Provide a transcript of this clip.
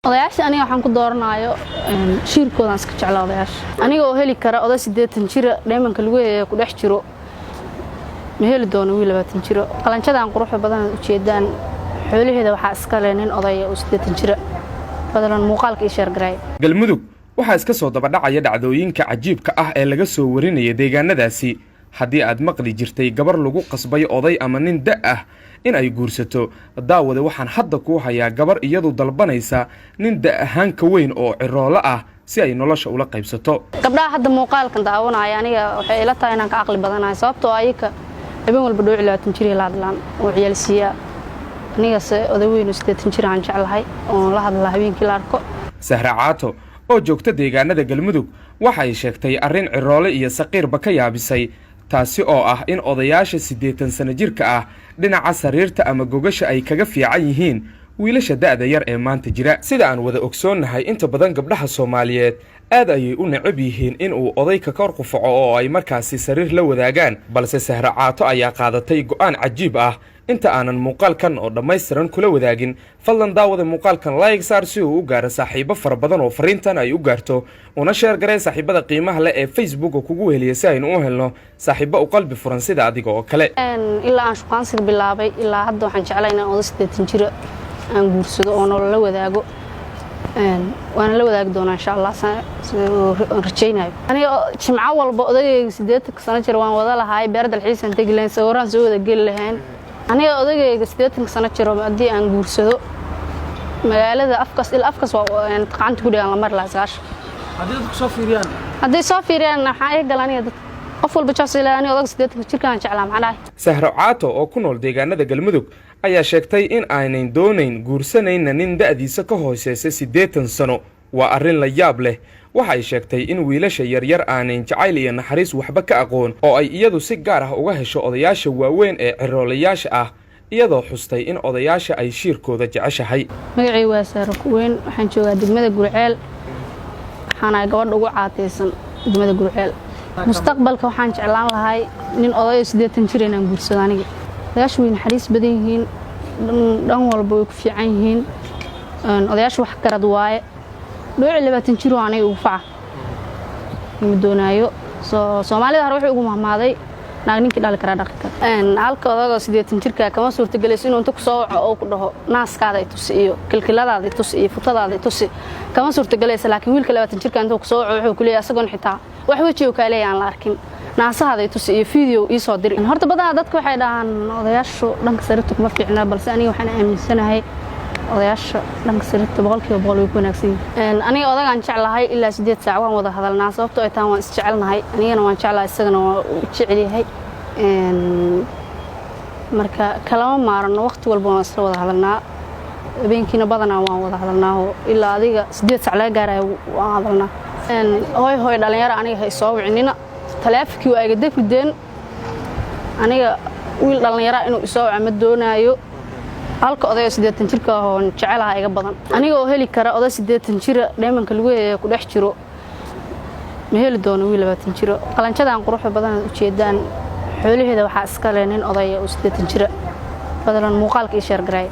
odayaasha aniga waxaan ku dooranayo shirkoodan iska jeclaa odayaasha aniga oo heli kara oday 80 jir dheemanka lagu yeeyo ku dhex jiro ma heli doono wiil 20 jir qalanjadan quruxda badan u jeedaan xoolaheeda waxa iska leenin oday oo 80 jir badalan muuqaalka iyo sheergaray galmudug waxa iska soo daba dhacaya dhacdooyinka cajiibka ah ee laga soo warinayay deegaanadaasi haddii aad maqli jirtay gabar lagu qasbay oday ama nin da ah in ay guursato daawada waxaan hadda ku hayaa gabar iyadu dalbanaysa nin da ahaan ka weyn oo ciroolo ah si ay nolosha ula qaybsato gabdhaha hadda muuqaalkan daawanaya aniga waxay ila tahay inaan ka aqli badanahay sababtoo ayka habeen walba dhooc 20 jir la hadlaan oo ciyaalsiya aniga oday weyn oo 80 jir aan jeclahay oo la hadlaa habeenkii la arko Sahra Caato oo joogta deegaanada galmudug waxay sheegtay arrin ciroole iyo saqiirba ka yaabisay taasi oo ah in odayaasha 80 sano jirka ah dhinaca sariirta ama gogasha ay kaga fiican yihiin wiilasha da'da yar ee maanta jira sida aan wada ogsoonnahay inta badan gabdhaha Soomaaliyeed aad ayay u necab yihiin in uu oday ka kor qufaco oo ay markaasi sariir la wadaagaan balse Sahra Caato ayaa qaadatay go'aan cajiib ah inta aanan muuqaalkan oo dhammaystiran kula wadaagin fadlan daawada muuqaalkan like saar si uu u gaaro saaxiibo fara badan oo fariintan ay u gaarto una share garee saaxiibada qiimaha leh ee Facebook oo kugu weheliya si aynu u helno saaxiibo u qalbi furan sida adiga oo kale ilaa aan shaqaansiga bilaabay ilaa hadda waxaan jeclahay inaan oday 80 jir aan guursado oo nolol la wadaago waana la wadaagi doonaa insha Allah rajaynayo aniga jimco walba odayga 80 sano jir waan wada lahaay beer dalxiisan tagi leen sawiraan soo wada gal lahayn aniga odayga 80 sano jir haddii aan guursado magaalada afkas waa qacanta ku dhigan la mar laasash haddii soo fiiriyaan waxa ay galanaya dad qof walba jacayl odayga 80 jirkaan jeclaa macnaha Sahra Caato oo ku nool deegaanada galmudug ayaa sheegtay in aanay doonayn guursanayna nin da'diisa ka hooseeya 80 sano waa arrin la yaab leh waxay sheegtay in wiilasha yaryar aanay jacayl iyo naxariis waxba ka aqoon oo ay iyadu si gaar ah uga hesho odayaasha waaweyn ee ciroolayaasha ah iyadoo xustay in odayaasha ay shirkooda jeceshahay magacay waa Sahra Kuweyn waxaan joogaa degmada Gurceel waxaana gabadh ugu caateysan degmada Gurceel mustaqbalka waxaan jeclaan lahay nin oday 80 jir inaan guursado aniga odayaashu way naxariis badan yihiin dhan walba way ku fiican yihiin odayaashu wax garad waaye dhooc 20 jir oo aniga ugu faca ma doonayo Soomaalida hore waxay ugu mahmaaday naag ninkii dhali kara dhaqi kara halka odaga 80 jirka kama suurtagelayso inuu inta ku soo waco oo ku dhaho naaskaada ay tus iyo kilkiladaada ay tus iyo futadaada ay tus kama suurtagelayso laakiin wiilka 20 jirka inta ku soo waco wuxuu ku leeyahay asagoon xitaa wax wajiga ka leeyahay aan la arkin naasahaada ay tus iyo video ii soo dir horta badan dadku waxay dhahaan odayaashu dhanka sariirta kuma fiicna balse aniga waxaan aaminsanahay odayaasha dhanka sariirta 100% way ku wanaagsan yihiin aniga odagaan jeclahay ilaa 8 saac waan wada hadalnaa sababtoo ay taan waan isjecelnahay anigana waan jeclahay isagana waan u jecel yahay marka kalama maarno waqti walba waan isla wada hadalnaa habeenkiina badanaa waan wada hadalnaa ilaa adiga 8 saac laga gaarayo waan hadalnaa hooy dhalinyaro aniga hay soo wicinina taleefankii waa iga dafideen aniga wiil dhalinyaro inuu isoo waco ma doonayo halka oday 80 jirka oo jecelaha iga badan aniga oo heli kara oday 80 jir dheemanka lagu yeeyo ku dhex jiro ma heli doono wiil 20 jir qalanjadan quruxda badan u jeedaan xoolaheeda waxa iska leenin oday oo 80 jir badalan muuqaalka iyo sheergaray